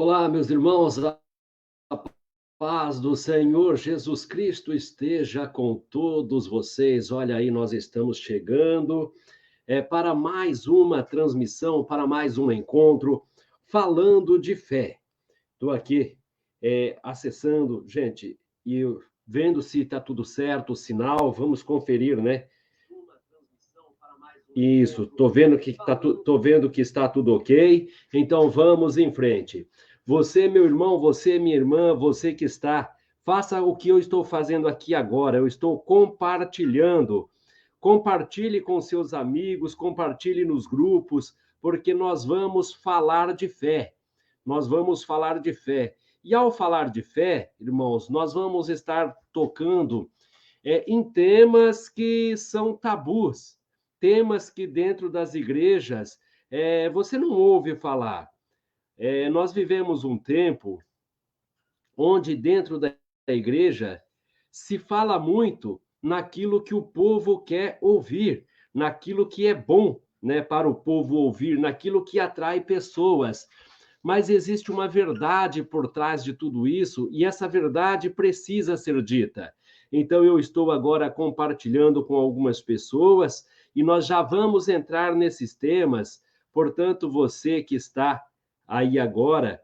Olá, meus irmãos, a paz do Senhor Jesus Cristo esteja com todos vocês. Olha aí, nós estamos chegando para mais uma transmissão, para mais um encontro, falando de fé. Estou aqui acessando, gente, e vendo se está tudo certo, o sinal, vamos conferir, né? Isso, tô vendo que está tudo ok. Então vamos em frente. Você, meu irmão, você, minha irmã, você que está, faça o que eu estou fazendo aqui agora. Eu estou compartilhando. Compartilhe com seus amigos, compartilhe nos grupos, porque nós vamos falar de fé. Nós vamos falar de fé. E ao falar de fé, irmãos, nós vamos estar tocando em temas que são tabus, temas que dentro das igrejas você não ouve falar. Nós vivemos um tempo onde dentro da igreja se fala muito naquilo que o povo quer ouvir, naquilo que é bom, né, para o povo ouvir, naquilo que atrai pessoas. Mas existe uma verdade por trás de tudo isso e essa verdade precisa ser dita. Então, eu estou agora compartilhando com algumas pessoas e nós já vamos entrar nesses temas. Portanto, você que está aí agora,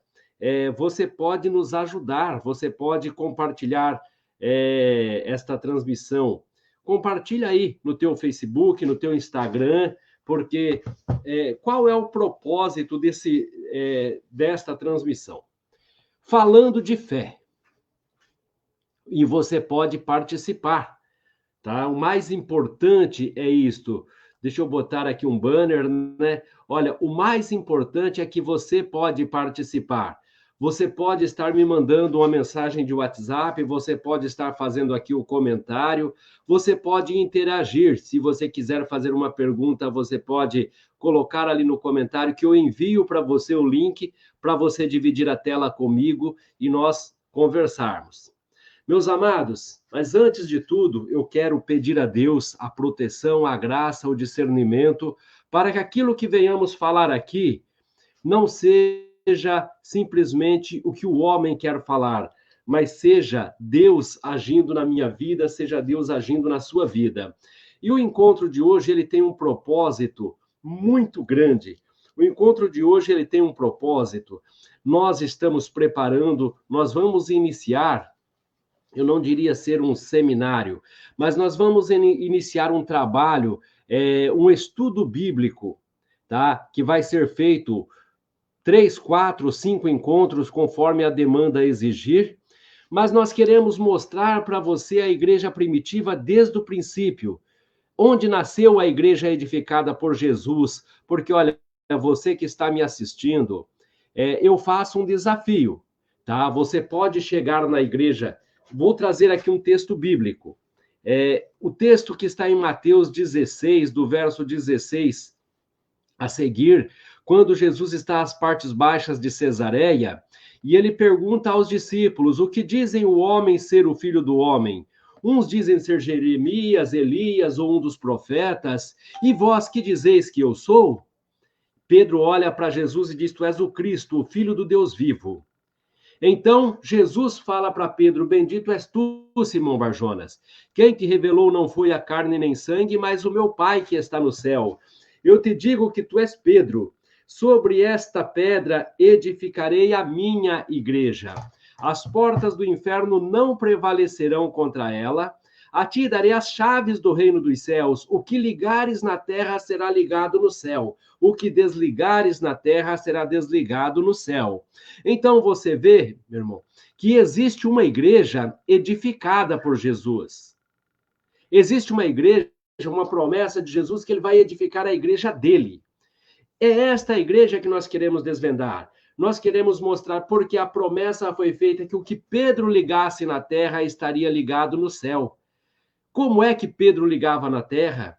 você pode nos ajudar, você pode compartilhar esta transmissão. Compartilha aí no teu Facebook, no teu Instagram, porque qual é o propósito desta transmissão? Falando de fé. E você pode participar, tá? O mais importante é isto. Deixa eu botar aqui um banner, né? Olha, o mais importante é que você pode participar. Você pode estar me mandando uma mensagem de WhatsApp, você pode estar fazendo aqui o comentário, você pode interagir. Se você quiser fazer uma pergunta, você pode colocar ali no comentário que eu envio para você o link para você dividir a tela comigo e nós conversarmos. Meus amados, mas antes de tudo, eu quero pedir a Deus a proteção, a graça, o discernimento, para que aquilo que venhamos falar aqui não seja simplesmente o que o homem quer falar, mas seja Deus agindo na minha vida, seja Deus agindo na sua vida. E o encontro de hoje, ele tem um propósito muito grande. O encontro de hoje, ele tem um propósito. Nós estamos preparando, nós vamos iniciar, eu não diria ser um seminário, mas nós vamos iniciar um trabalho, um estudo bíblico, tá? Que vai ser feito 3, 4, 5 encontros, conforme a demanda exigir, mas nós queremos mostrar para você a igreja primitiva desde o princípio, onde nasceu a igreja edificada por Jesus, porque, olha, você que está me assistindo, eu faço um desafio, tá? Você pode chegar na igreja. Vou trazer aqui um texto bíblico. O texto que está em Mateus 16, do verso 16 a seguir, quando Jesus está às partes baixas de Cesareia, e ele pergunta aos discípulos: o que dizem o homem ser o filho do homem? Uns dizem ser Jeremias, Elias ou um dos profetas, e vós que dizeis que eu sou? Pedro olha para Jesus e diz: tu és o Cristo, o filho do Deus vivo. Então, Jesus fala para Pedro: bendito és tu, Simão Barjonas. Quem te revelou não foi a carne nem sangue, mas o meu Pai que está no céu. Eu te digo que tu és Pedro. Sobre esta pedra edificarei a minha igreja. As portas do inferno não prevalecerão contra ela. A ti darei as chaves do reino dos céus. O que ligares na terra será ligado no céu. O que desligares na terra será desligado no céu. Então você vê, meu irmão, que existe uma igreja edificada por Jesus. Existe uma igreja, uma promessa de Jesus que ele vai edificar a igreja dele. É esta igreja que nós queremos desvendar. Nós queremos mostrar porque a promessa foi feita que o que Pedro ligasse na terra estaria ligado no céu. Como é que Pedro ligava na terra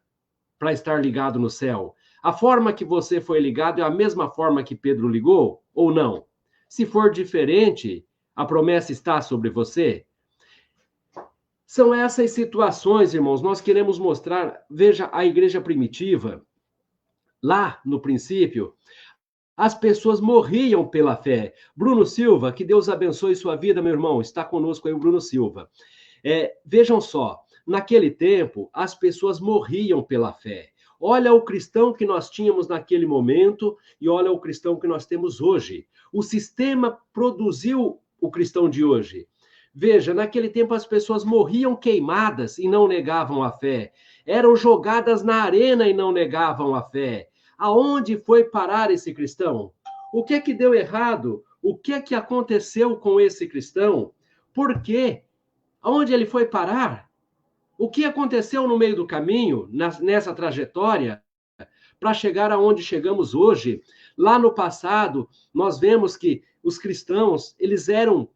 para estar ligado no céu? A forma que você foi ligado é a mesma forma que Pedro ligou ou não? Se for diferente, a promessa está sobre você? São essas situações, irmãos, nós queremos mostrar. Veja a igreja primitiva, lá no princípio, As pessoas morriam pela fé. Bruno Silva, que Deus abençoe sua vida, meu irmão. Está conosco aí o Bruno Silva. Vejam só, naquele tempo, as pessoas morriam pela fé. Olha o cristão que nós tínhamos naquele momento e olha o cristão que nós temos hoje. O sistema produziu o cristão de hoje. Veja, naquele tempo as pessoas morriam queimadas e não negavam a fé. Eram jogadas na arena e não negavam a fé. Aonde foi parar esse cristão? O que é que deu errado? O que é que aconteceu com esse cristão? Por quê? Aonde ele foi parar? O que aconteceu no meio do caminho, nessa trajetória, para chegar aonde chegamos hoje? Lá no passado, nós vemos que os cristãos, eles eram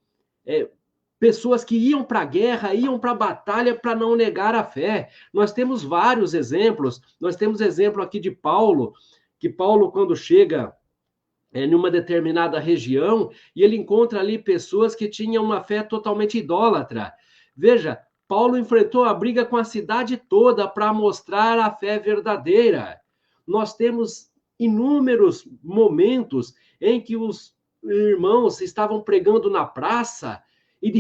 pessoas que iam para a guerra, iam para a batalha para não negar a fé. Nós temos vários exemplos. Nós temos exemplo aqui de Paulo, que Paulo, quando chega em uma determinada região, e ele encontra ali pessoas que tinham uma fé totalmente idólatra. Veja, Paulo enfrentou a briga com a cidade toda para mostrar a fé verdadeira. Nós temos inúmeros momentos em que os irmãos estavam pregando na praça e de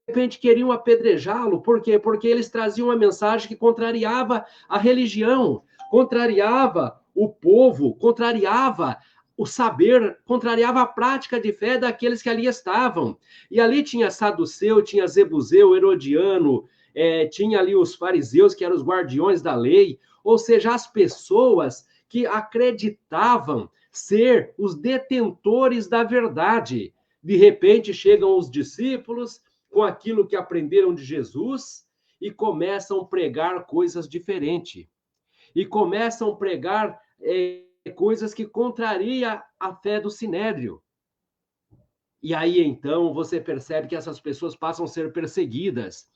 repente queriam apedrejá-lo. Por quê? Porque eles traziam uma mensagem que contrariava a religião, contrariava o povo, contrariava o saber, contrariava a prática de fé daqueles que ali estavam. E ali tinha Saduceu, tinha Zebuseu, Herodiano, tinha ali os fariseus, que eram os guardiões da lei, ou seja, as pessoas que acreditavam ser os detentores da verdade. De repente chegam os discípulos com aquilo que aprenderam de Jesus e começam a pregar coisas diferentes. E começam a pregar coisas que contrariam a fé do Sinédrio. E aí, então, você percebe que essas pessoas passam a ser perseguidas.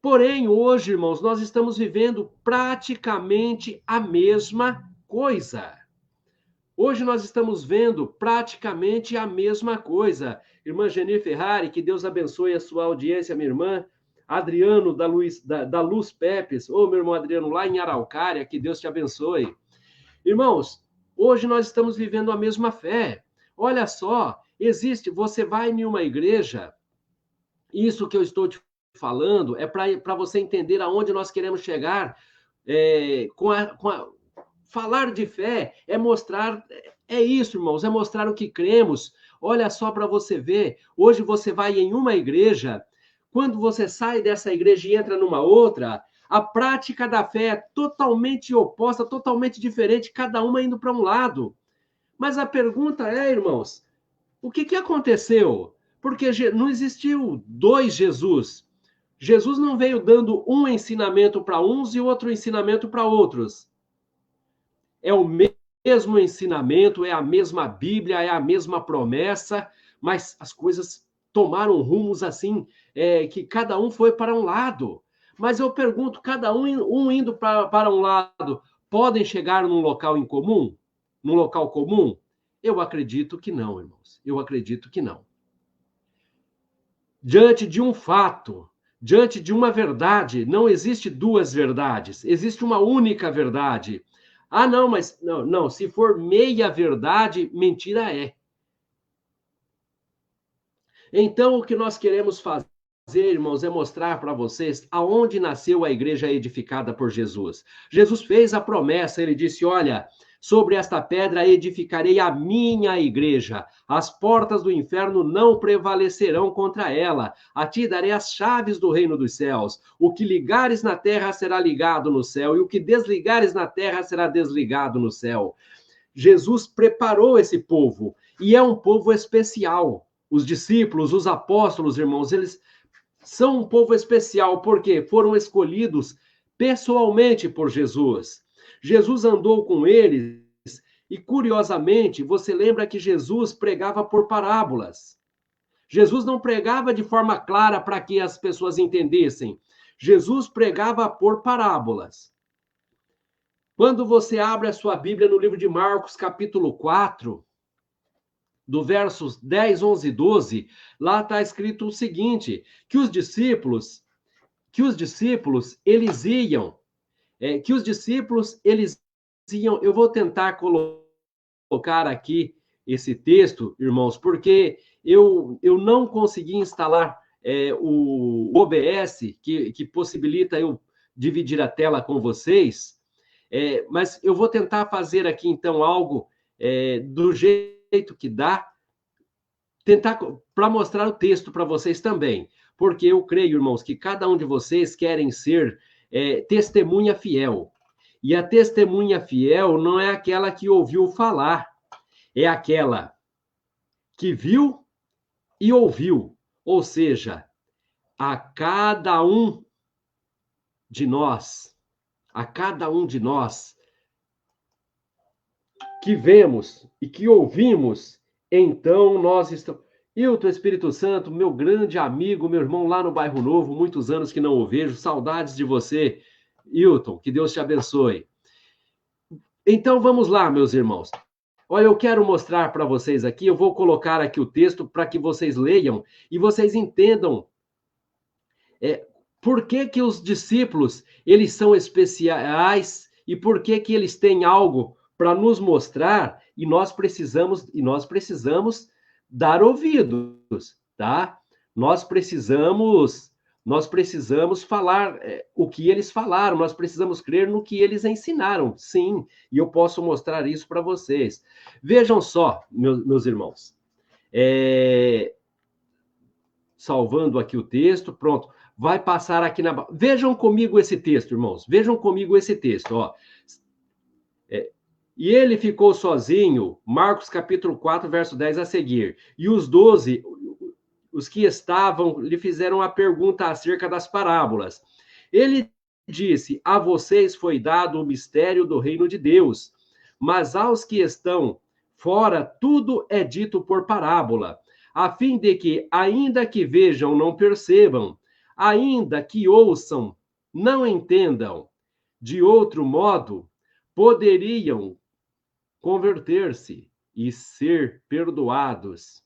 Porém, hoje, irmãos, nós estamos vivendo praticamente a mesma coisa. Hoje nós estamos vendo praticamente a mesma coisa. Irmã Geni Ferrari, que Deus abençoe a sua audiência, minha irmã. Adriano, da Luz Pepes. Ô, meu irmão Adriano, lá em Araucária, que Deus te abençoe. Irmãos, hoje nós estamos vivendo a mesma fé. Olha só, você vai em uma igreja, isso que eu estou te falando é para você entender aonde nós queremos chegar. Falar de fé é mostrar, é isso, irmãos, é mostrar o que cremos. Olha só para você ver, hoje você vai em uma igreja, quando você sai dessa igreja e entra numa outra, a prática da fé é totalmente oposta, totalmente diferente, cada uma indo para um lado. Mas a pergunta é, irmãos, o que aconteceu? Porque não existiu dois Jesus. Jesus não veio dando um ensinamento para uns e outro ensinamento para outros. É o mesmo ensinamento, é a mesma Bíblia, é a mesma promessa, mas as coisas tomaram rumos assim, que cada um foi para um lado. Mas eu pergunto, cada um indo para um lado, podem chegar num local em comum? Num local comum? Eu acredito que não, irmãos. Eu acredito que não. Diante de um fato, diante de uma verdade, não existe duas verdades, existe uma única verdade. Ah, não, mas não, se for meia verdade, mentira é. Então, o que nós queremos fazer, irmãos, é mostrar para vocês aonde nasceu a igreja edificada por Jesus. Jesus fez a promessa, ele disse, olha, sobre esta pedra edificarei a minha igreja. As portas do inferno não prevalecerão contra ela. A ti darei as chaves do reino dos céus. O que ligares na terra será ligado no céu, e o que desligares na terra será desligado no céu. Jesus preparou esse povo, e é um povo especial. Os discípulos, os apóstolos, irmãos, eles são um povo especial, porque foram escolhidos pessoalmente por Jesus. Jesus andou com eles e, curiosamente, você lembra que Jesus pregava por parábolas. Jesus não pregava de forma clara para que as pessoas entendessem. Jesus pregava por parábolas. Quando você abre a sua Bíblia no livro de Marcos, capítulo 4, do versos 10, 11 e 12, lá está escrito o seguinte, que os discípulos, eles iam, eu vou tentar colocar aqui esse texto, irmãos, porque eu não consegui instalar o OBS, que possibilita eu dividir a tela com vocês, mas eu vou tentar fazer aqui, então, algo do jeito que dá, tentar para mostrar o texto para vocês também, porque eu creio, irmãos, que cada um de vocês querem ser testemunha fiel. E a testemunha fiel não é aquela que ouviu falar, é aquela que viu e ouviu. Ou seja, a cada um de nós que vemos e que ouvimos, então nós estamos... Hilton Espírito Santo, meu grande amigo, meu irmão lá no Bairro Novo, muitos anos que não o vejo, saudades de você, Hilton, que Deus te abençoe. Então vamos lá, meus irmãos. Olha, eu quero mostrar para vocês aqui, eu vou colocar aqui o texto para que vocês leiam e vocês entendam por que que os discípulos, eles são especiais e por que que eles têm algo para nos mostrar e nós precisamos dar ouvidos, tá? Nós precisamos falar o que eles falaram, nós precisamos crer no que eles ensinaram, sim, e eu posso mostrar isso para vocês. Vejam só, meus irmãos, salvando aqui o texto, pronto, vai passar aqui na... Vejam comigo esse texto, irmãos, vejam comigo esse texto, ó. E ele ficou sozinho, Marcos capítulo 4, verso 10 a seguir, e os 12... os que estavam, lhe fizeram a pergunta acerca das parábolas. Ele disse, a vocês foi dado o mistério do reino de Deus, mas aos que estão fora, tudo é dito por parábola, a fim de que, ainda que vejam, não percebam, ainda que ouçam, não entendam. De outro modo, poderiam converter-se e ser perdoados.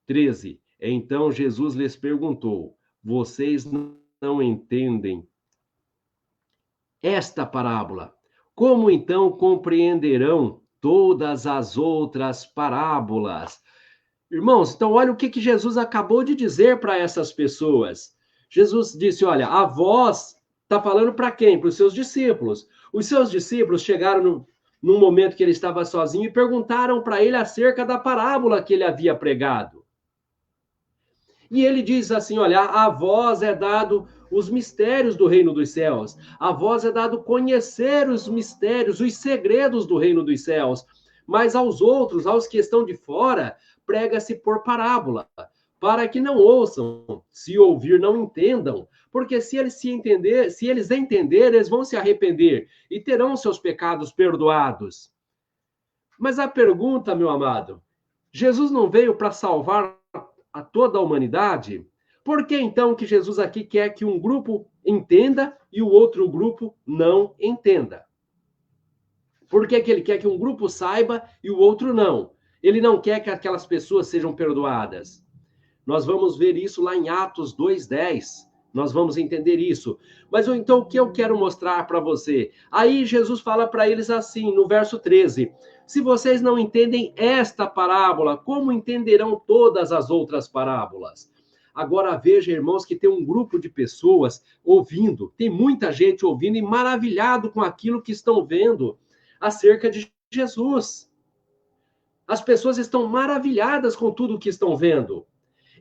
13. Então Jesus lhes perguntou, vocês não entendem esta parábola? Como então compreenderão todas as outras parábolas? Irmãos, então olha o que Jesus acabou de dizer para essas pessoas. Jesus disse, olha, a voz está falando para quem? Para os seus discípulos. Os seus discípulos chegaram num momento que ele estava sozinho e perguntaram para ele acerca da parábola que ele havia pregado. E ele diz assim, olha, a vós é dado os mistérios do reino dos céus. A vós é dado conhecer os mistérios, os segredos do reino dos céus. Mas aos outros, aos que estão de fora, prega-se por parábola, para que não ouçam, se ouvir não entendam, porque se eles entenderem, eles vão se arrepender e terão seus pecados perdoados. Mas a pergunta, meu amado, Jesus não veio para salvar a toda a humanidade? Por que então que Jesus aqui quer que um grupo entenda e o outro grupo não entenda? Por que que ele quer que um grupo saiba e o outro não? Ele não quer que aquelas pessoas sejam perdoadas. Nós vamos ver isso lá em Atos 2:10. Nós vamos entender isso. Mas então o que eu quero mostrar para você? Aí Jesus fala para eles assim, no verso 13: se vocês não entendem esta parábola, como entenderão todas as outras parábolas? Agora veja, irmãos, que tem um grupo de pessoas ouvindo, tem muita gente ouvindo e maravilhado com aquilo que estão vendo acerca de Jesus. As pessoas estão maravilhadas com tudo o que estão vendo.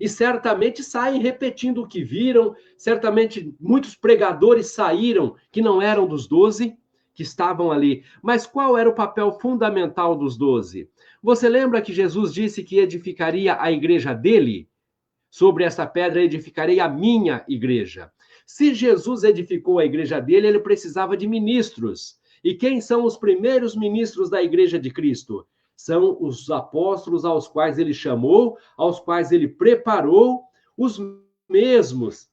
E certamente saem repetindo o que viram, certamente muitos pregadores saíram que não eram dos 12, que estavam ali. Mas qual era o papel fundamental dos 12? Você lembra que Jesus disse que edificaria a igreja dele? Sobre essa pedra edificarei a minha igreja. Se Jesus edificou a igreja dele, ele precisava de ministros. E quem são os primeiros ministros da igreja de Cristo? São os apóstolos aos quais ele chamou, aos quais ele preparou, os mesmos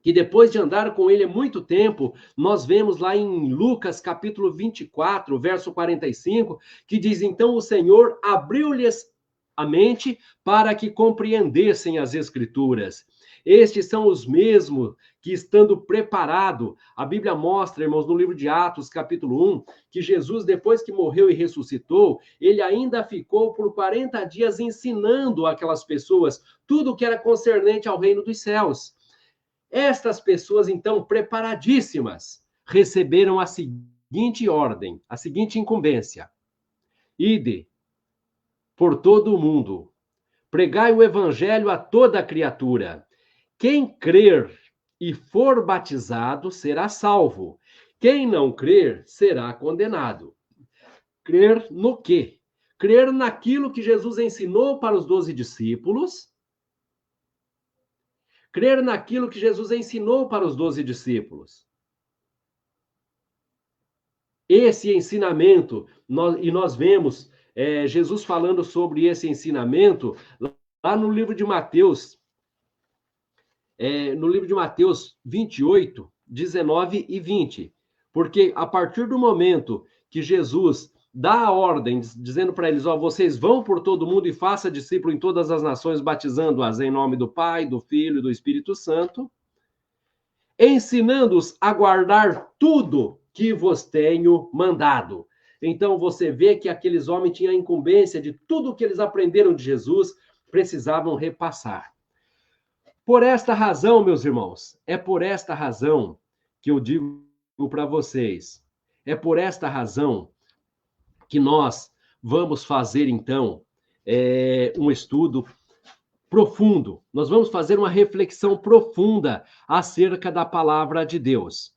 que depois de andar com ele há muito tempo, nós vemos lá em Lucas capítulo 24, verso 45, que diz, então o Senhor abriu-lhes a mente para que compreendessem as Escrituras. Estes são os mesmos que, estando preparado, a Bíblia mostra, irmãos, no livro de Atos, capítulo 1, que Jesus, depois que morreu e ressuscitou, ele ainda ficou por 40 dias ensinando aquelas pessoas tudo o que era concernente ao reino dos céus. Estas pessoas, então, preparadíssimas, receberam a seguinte ordem, a seguinte incumbência: ide por todo o mundo, pregai o evangelho a toda criatura. Quem crer e for batizado será salvo. Quem não crer será condenado. Crer no quê? Crer naquilo que Jesus ensinou para os 12 discípulos. Crer naquilo que Jesus ensinou para os 12 discípulos. Esse ensinamento, nós vemos Jesus falando sobre esse ensinamento lá no livro de Mateus, no livro de Mateus 28, 19 e 20. Porque a partir do momento que Jesus dá a ordem, dizendo para eles, vocês vão por todo mundo e façam discípulo em todas as nações, batizando-as em nome do Pai, do Filho e do Espírito Santo, ensinando-os a guardar tudo que vos tenho mandado. Então você vê que aqueles homens tinham a incumbência de tudo o que eles aprenderam de Jesus, precisavam repassar. Por esta razão, meus irmãos, é por esta razão que eu digo para vocês, é por esta razão que nós vamos fazer, então, um estudo profundo. Nós vamos fazer uma reflexão profunda acerca da palavra de Deus.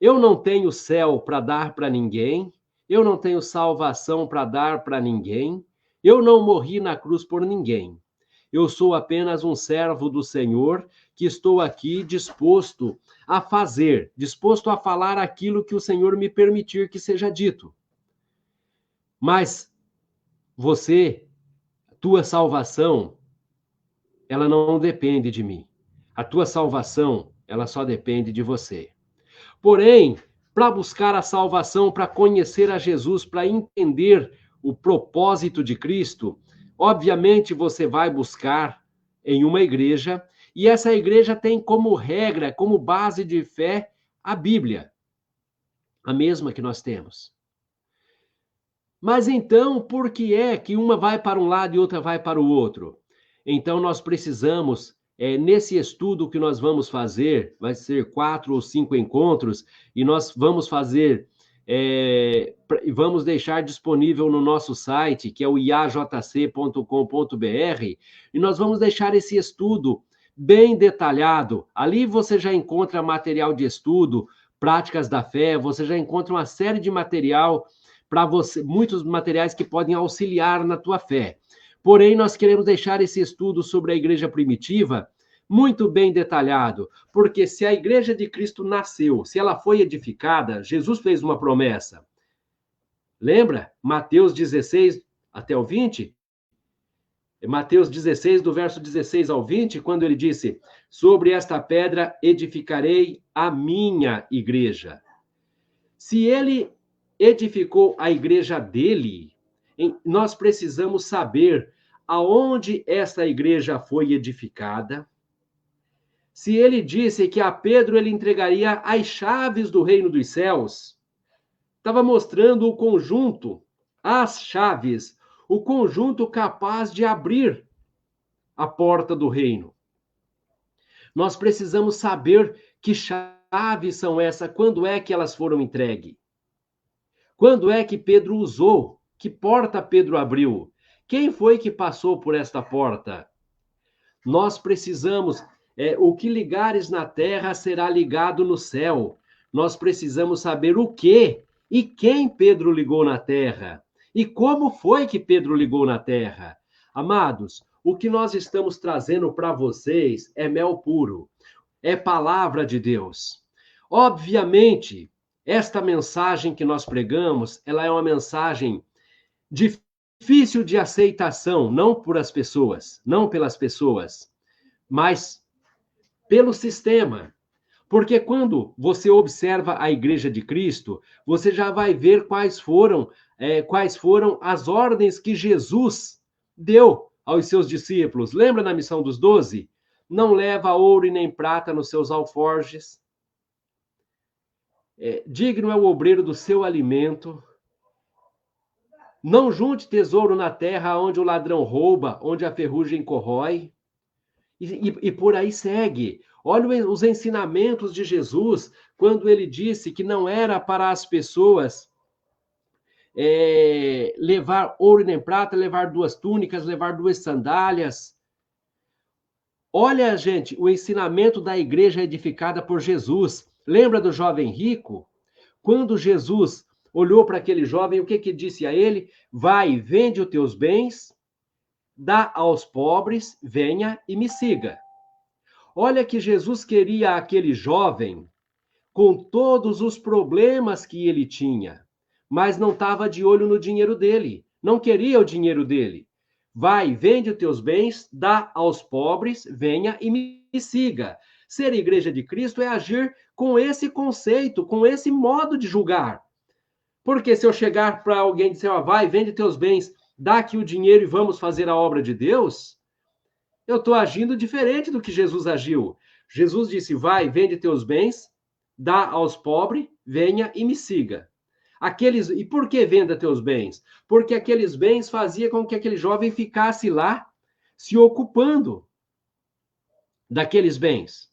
Eu não tenho céu para dar para ninguém, eu não tenho salvação para dar para ninguém, eu não morri na cruz por ninguém. Eu sou apenas um servo do Senhor que estou aqui disposto a fazer, disposto a falar aquilo que o Senhor me permitir que seja dito. Mas você, tua salvação, ela não depende de mim. A tua salvação, ela só depende de você. Porém, para buscar a salvação, para conhecer a Jesus, para entender o propósito de Cristo, obviamente você vai buscar em uma igreja, e essa igreja tem como regra, como base de fé, a Bíblia, a mesma que nós temos. Mas então, por que é que uma vai para um lado e outra vai para o outro? Então, nós precisamos, nesse estudo que nós vamos fazer, vai ser 4 ou 5 encontros, e nós vamos fazer, vamos deixar disponível no nosso site, que é o iajc.com.br, e nós vamos deixar esse estudo bem detalhado. Ali você já encontra material de estudo, práticas da fé, você já encontra uma série de material para você, muitos materiais que podem auxiliar na tua fé. Porém, nós queremos deixar esse estudo sobre a igreja primitiva muito bem detalhado, porque se a igreja de Cristo nasceu, se ela foi edificada, Jesus fez uma promessa. Lembra? Mateus 16 até o 20? Mateus 16, do verso 16 ao 20, quando ele disse: sobre esta pedra edificarei a minha igreja. Se ele edificou a igreja dele, nós precisamos saber aonde essa igreja foi edificada. Se ele disse que a Pedro ele entregaria as chaves do reino dos céus, estava mostrando o conjunto, as chaves, o conjunto capaz de abrir a porta do reino. Nós precisamos saber que chaves são essas, quando é que elas foram entregues. Quando é que Pedro usou? Que porta Pedro abriu? Quem foi que passou por esta porta? Nós precisamos, o que ligares na terra será ligado no céu. Nós precisamos saber o que e quem Pedro ligou na terra. E como foi que Pedro ligou na terra. Amados, o que nós estamos trazendo para vocês é mel puro. É palavra de Deus. Obviamente, esta mensagem que nós pregamos, ela é uma mensagem difícil de aceitação, não por as pessoas, não pelas pessoas, mas pelo sistema. Porque quando você observa a Igreja de Cristo, você já vai ver quais foram as ordens que Jesus deu aos seus discípulos. Lembra na missão dos 12? não leva ouro e nem prata nos seus alforjes. Digno é o obreiro do seu alimento. Não junte tesouro na terra onde o ladrão rouba, onde a ferrugem corrói. E por aí segue. Olha os ensinamentos de Jesus, quando ele disse que não era para as pessoas levar ouro e nem prata, levar 2 túnicas, levar 2 sandálias. Olha, gente, o ensinamento da igreja edificada por Jesus. Lembra do jovem rico? Quando Jesus olhou para aquele jovem, o que disse a ele? Vai, vende os teus bens, dá aos pobres, venha e me siga. Olha que Jesus queria aquele jovem com todos os problemas que ele tinha, mas não estava de olho no dinheiro dele, não queria o dinheiro dele. Vai, vende os teus bens, dá aos pobres, venha e me siga. Ser igreja de Cristo é agir com esse conceito, com esse modo de julgar. Porque se eu chegar para alguém e dizer, vai, vende teus bens, dá aqui o dinheiro e vamos fazer a obra de Deus, eu estou agindo diferente do que Jesus agiu. Jesus disse, vai, vende teus bens, dá aos pobres, venha e me siga. E por que venda teus bens? Porque aqueles bens faziam com que aquele jovem ficasse lá se ocupando daqueles bens.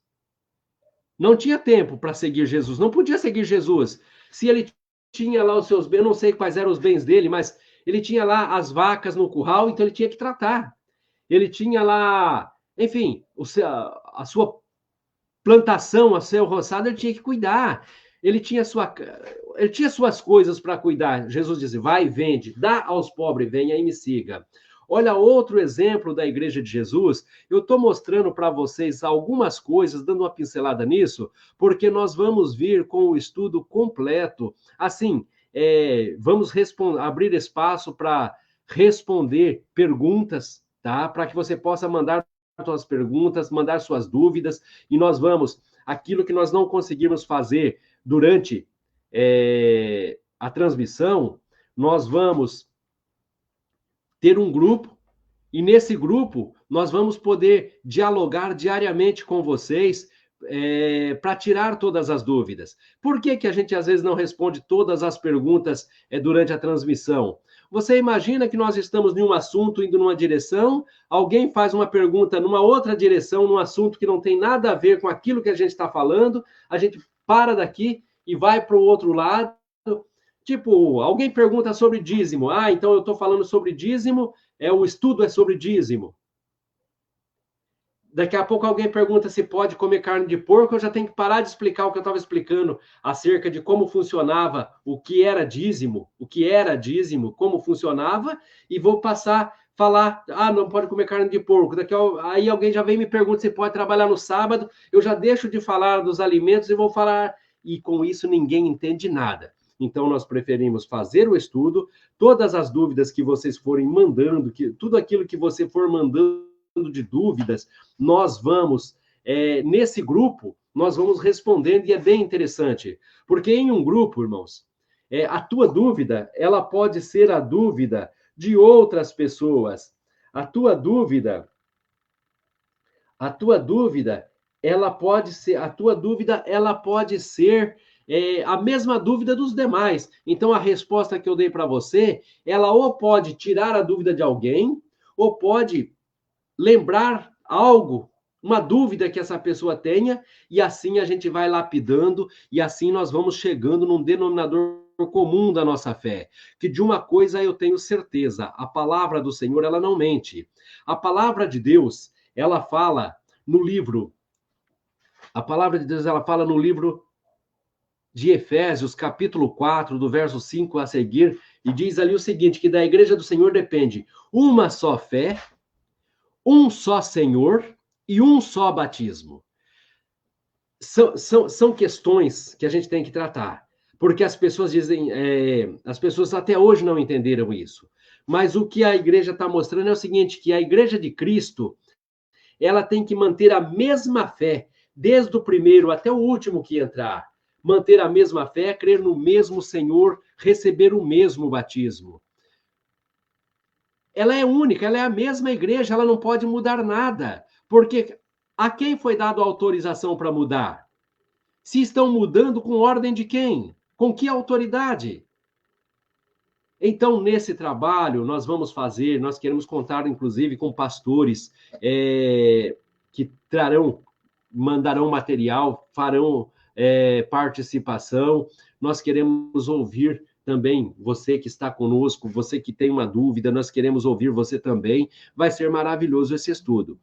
Não tinha tempo para seguir Jesus, não podia seguir Jesus. Se ele tinha lá os seus bens, eu não sei quais eram os bens dele, mas ele tinha lá as vacas no curral, então ele tinha que tratar. Ele tinha lá, enfim, a sua plantação, a seu roçado, ele tinha que cuidar. Ele tinha suas coisas para cuidar. Jesus disse, vai, vende, dá aos pobres, venha e me siga. Olha, outro exemplo da igreja de Jesus, eu estou mostrando para vocês algumas coisas, dando uma pincelada nisso, porque nós vamos vir com o estudo completo. Assim, vamos abrir espaço para responder perguntas, tá? Para que você possa mandar suas perguntas, mandar suas dúvidas, e nós vamos, aquilo que nós não conseguirmos fazer durante a transmissão, nós vamos ter um grupo, e nesse grupo nós vamos poder dialogar diariamente com vocês para tirar todas as dúvidas. Por que a gente às vezes não responde todas as perguntas durante a transmissão? Você imagina que nós estamos em um assunto indo numa direção, alguém faz uma pergunta numa outra direção, num assunto que não tem nada a ver com aquilo que a gente está falando, a gente para daqui e vai para o outro lado. Tipo, alguém pergunta sobre dízimo. Então eu estou falando sobre dízimo, o estudo é sobre dízimo. Daqui a pouco alguém pergunta se pode comer carne de porco, eu já tenho que parar de explicar o que eu estava explicando acerca de como funcionava, o que era dízimo, como funcionava, e vou passar a falar, não pode comer carne de porco. Aí alguém já vem e me pergunta se pode trabalhar no sábado, eu já deixo de falar dos alimentos e vou falar, e com isso ninguém entende nada. Então, nós preferimos fazer o estudo, todas as dúvidas que vocês forem mandando, tudo aquilo que você for mandando de dúvidas, nós vamos, nesse grupo, nós vamos respondendo, e é bem interessante, porque em um grupo, irmãos, a tua dúvida, ela pode ser a dúvida de outras pessoas. A tua dúvida, ela pode ser a mesma dúvida dos demais. Então, a resposta que eu dei para você, ela ou pode tirar a dúvida de alguém, ou pode lembrar algo, uma dúvida que essa pessoa tenha, e assim a gente vai lapidando, e assim nós vamos chegando num denominador comum da nossa fé. Que de uma coisa eu tenho certeza, a palavra do Senhor, ela não mente. A palavra de Deus, ela fala no livro, de Efésios, capítulo 4, do verso 5 a seguir, e diz ali o seguinte, que da igreja do Senhor depende uma só fé, um só Senhor e um só batismo. São questões que a gente tem que tratar, porque as pessoas dizem, as pessoas até hoje não entenderam isso. Mas o que a igreja está mostrando é o seguinte, que a igreja de Cristo, ela tem que manter a mesma fé, desde o primeiro até o último que entrar. Manter a mesma fé, crer no mesmo Senhor, receber o mesmo batismo. Ela é única, ela é a mesma igreja, ela não pode mudar nada, porque A quem foi dada a autorização para mudar? Se estão mudando, com ordem de quem? Com que autoridade? Então, nesse trabalho, nós vamos fazer, nós queremos contar, inclusive, com pastores que mandarão material, farão participação. Nós queremos ouvir também você que está conosco, você que tem uma dúvida, nós queremos ouvir você também. Vai ser maravilhoso esse estudo.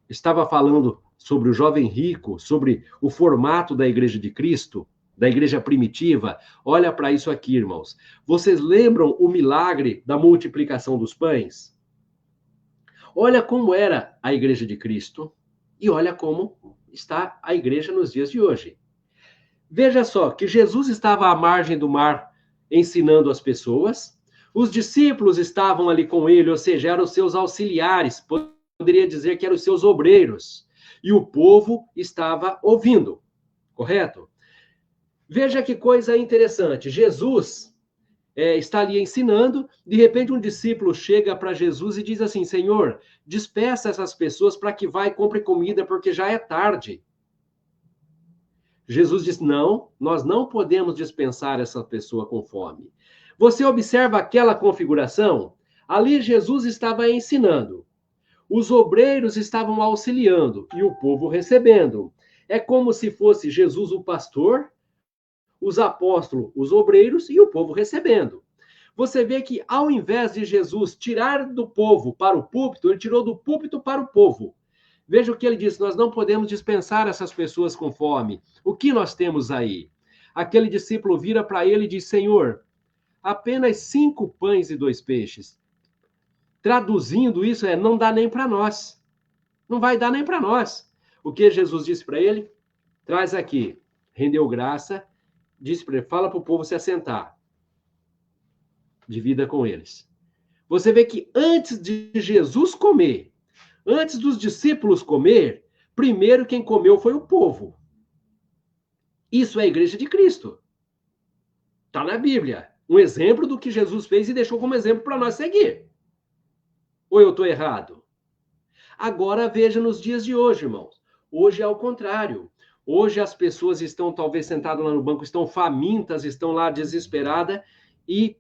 Estava falando sobre o jovem rico, sobre o formato da Igreja de Cristo, da igreja primitiva. Olha para isso aqui, irmãos. Vocês lembram o milagre da multiplicação dos pães? Olha como era a igreja de Cristo e olha como está a igreja nos dias de hoje. Veja só, que Jesus estava à margem do mar ensinando as pessoas, os discípulos estavam ali com ele, ou seja, eram os seus auxiliares, poderia dizer que eram os seus obreiros, e o povo estava ouvindo, correto? Veja que coisa interessante. Jesus está ali ensinando, de repente um discípulo chega para Jesus e diz assim, Senhor, despeça essas pessoas para que vá e compre comida, porque já é tarde. Jesus diz, não, nós não podemos dispensar essa pessoa com fome. Você observa aquela configuração? Ali Jesus estava ensinando. Os obreiros estavam auxiliando e o povo recebendo. É como se fosse Jesus o pastor, os apóstolos, os obreiros e o povo recebendo. Você vê que ao invés de Jesus tirar do povo para o púlpito, ele tirou do púlpito para o povo. Veja o que ele disse, nós não podemos dispensar essas pessoas com fome. O que nós temos aí? Aquele discípulo vira para ele e diz, Senhor, apenas 5 pães e 2 peixes. Traduzindo isso, não dá nem para nós. Não vai dar nem para nós. O que Jesus disse para ele? Traz aqui. Rendeu graça, disse para ele, fala para o povo se assentar. Divida com eles. Você vê que antes de Jesus comer, antes dos discípulos comer, primeiro quem comeu foi o povo. Isso é a igreja de Cristo. Está na Bíblia. Um exemplo do que Jesus fez e deixou como exemplo para nós seguir. Ou eu estou errado? Agora veja nos dias de hoje, irmãos. Hoje é ao contrário. Hoje as pessoas estão talvez sentadas lá no banco, estão famintas, estão lá desesperadas e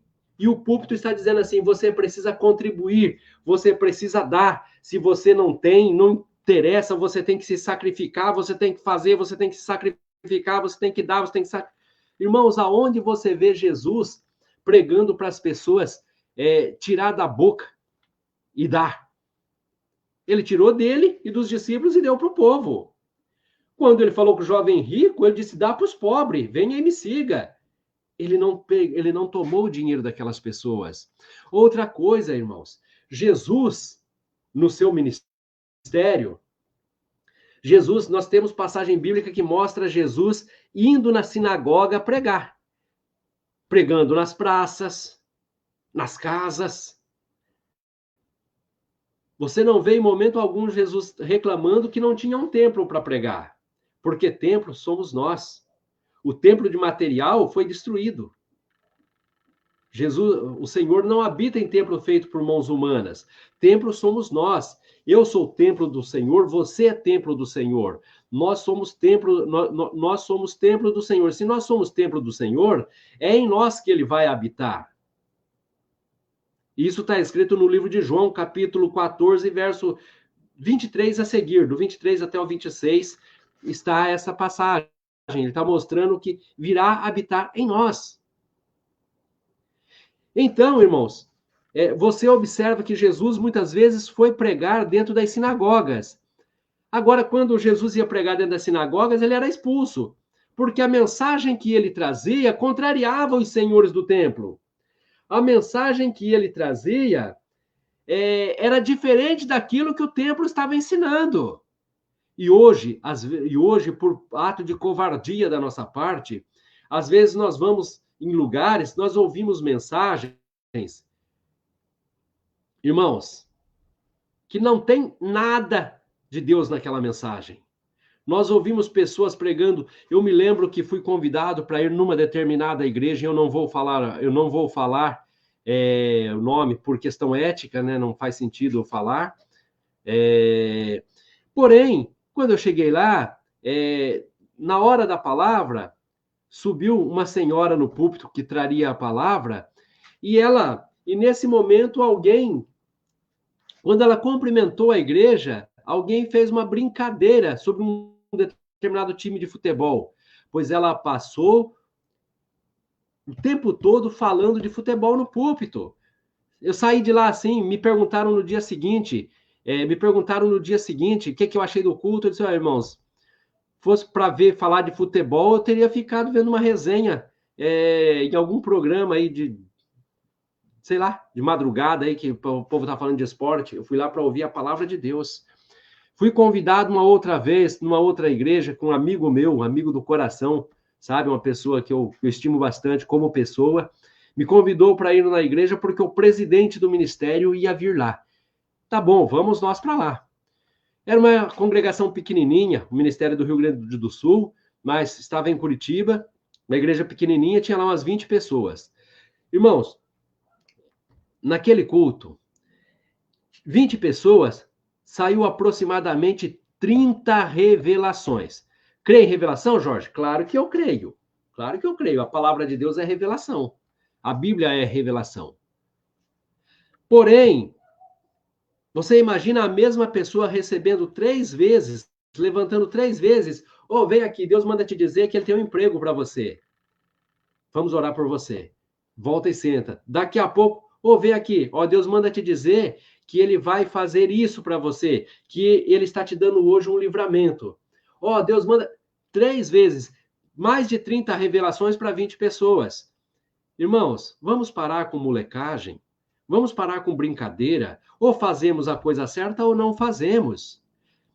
o púlpito está dizendo assim, você precisa contribuir, você precisa dar. Se você não tem, não interessa, você tem que se sacrificar, você tem que fazer, você tem que se sacrificar, você tem que dar, você tem que sacrificar. Irmãos, aonde você vê Jesus pregando para as pessoas tirar da boca e dar? Ele tirou dele e dos discípulos e deu para o povo. Quando ele falou com o jovem rico, ele disse, dá para os pobres, venha e me siga. Ele não tomou o dinheiro daquelas pessoas. Outra coisa, irmãos, Jesus, no seu ministério, nós temos passagem bíblica que mostra Jesus indo na sinagoga pregar. Pregando nas praças, nas casas. Você não vê em momento algum Jesus reclamando que não tinha um templo para pregar. Porque templo somos nós. O templo de material foi destruído. O Senhor não habita em templo feito por mãos humanas. Templo somos nós. Eu sou o templo do Senhor, você é templo do Senhor. Nós somos templo do Senhor. Se nós somos templo do Senhor, é em nós que ele vai habitar. Isso está escrito no livro de João, capítulo 14, verso 23 a seguir, do 23 até o 26, está essa passagem. Ele está mostrando que virá habitar em nós. Então, irmãos, você observa que Jesus muitas vezes foi pregar dentro das sinagogas. Agora, quando Jesus ia pregar dentro das sinagogas, ele era expulso, porque a mensagem que ele trazia contrariava os senhores do templo. A mensagem que ele trazia era diferente daquilo que o templo estava ensinando. E hoje, por ato de covardia da nossa parte, às vezes nós vamos em lugares, nós ouvimos mensagens, irmãos, que não tem nada de Deus naquela mensagem. Nós ouvimos pessoas pregando. Eu me lembro que fui convidado para ir numa determinada igreja, eu não vou falar o nome por questão ética, né? Não faz sentido eu falar. Porém, quando eu cheguei lá, na hora da palavra, subiu uma senhora no púlpito que traria a palavra, e nesse momento alguém, quando ela cumprimentou a igreja, alguém fez uma brincadeira sobre um determinado time de futebol, pois ela passou o tempo todo falando de futebol no púlpito. Eu saí de lá assim, me perguntaram no dia seguinte, o que eu achei do culto. Eu disse, irmãos, fosse para falar de futebol, eu teria ficado vendo uma resenha em algum programa aí sei lá, de madrugada aí, que o povo tá falando de esporte. Eu fui lá para ouvir a palavra de Deus. Fui convidado uma outra vez, numa outra igreja, com um amigo meu, um amigo do coração, sabe? Uma pessoa que eu estimo bastante como pessoa. Me convidou para ir na igreja porque o presidente do ministério ia vir lá. Tá bom, vamos nós para lá. Era uma congregação pequenininha, o Ministério do Rio Grande do Sul, mas estava em Curitiba, uma igreja pequenininha, tinha lá umas 20 pessoas. Irmãos, naquele culto, 20 pessoas, saiu aproximadamente 30 revelações. Crê em revelação, Jorge? Claro que eu creio. Claro que eu creio. A palavra de Deus é revelação. A Bíblia é revelação. Porém, você imagina a mesma pessoa recebendo 3 vezes, levantando 3 vezes, vem aqui, Deus manda te dizer que ele tem um emprego para você. Vamos orar por você. Volta e senta. Daqui a pouco, vem aqui, Deus manda te dizer que ele vai fazer isso para você, que ele está te dando hoje um livramento. Deus manda 3 vezes, mais de 30 revelações para 20 pessoas. Irmãos, vamos parar com molecagem? Vamos parar com brincadeira? Ou fazemos a coisa certa ou não fazemos.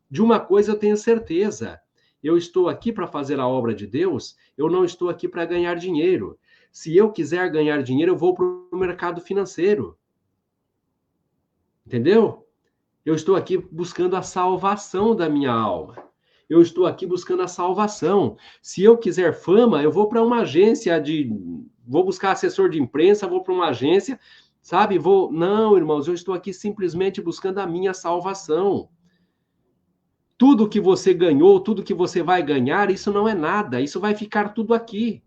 De uma coisa eu tenho certeza. Eu estou aqui para fazer a obra de Deus, eu não estou aqui para ganhar dinheiro. Se eu quiser ganhar dinheiro, eu vou para o mercado financeiro. Entendeu? Eu estou aqui buscando a salvação da minha alma. Eu estou aqui buscando a salvação. Se eu quiser fama, eu vou para uma agência vou buscar assessor de imprensa, vou para uma agência, sabe? Não, irmãos, eu estou aqui simplesmente buscando a minha salvação. Tudo que você ganhou, tudo que você vai ganhar, isso não é nada, isso vai ficar tudo aqui.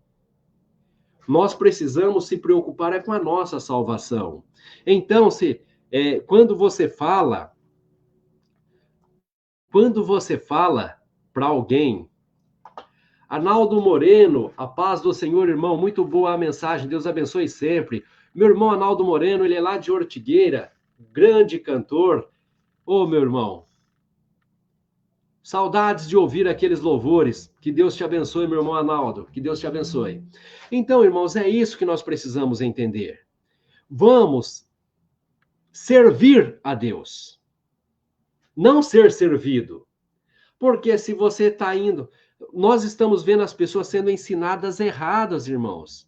Nós precisamos se preocupar com a nossa salvação. Então, quando você fala para alguém, Arnaldo Moreno, a paz do Senhor, irmão, muito boa a mensagem, Deus abençoe sempre. Meu irmão Arnaldo Moreno, ele é lá de Ortigueira, grande cantor. Meu irmão, saudades de ouvir aqueles louvores. Que Deus te abençoe, meu irmão Arnaldo, que Deus te abençoe. Então, irmãos, é isso que nós precisamos entender. Vamos servir a Deus, não ser servido. Porque se você está indo... Nós estamos vendo as pessoas sendo ensinadas erradas, irmãos.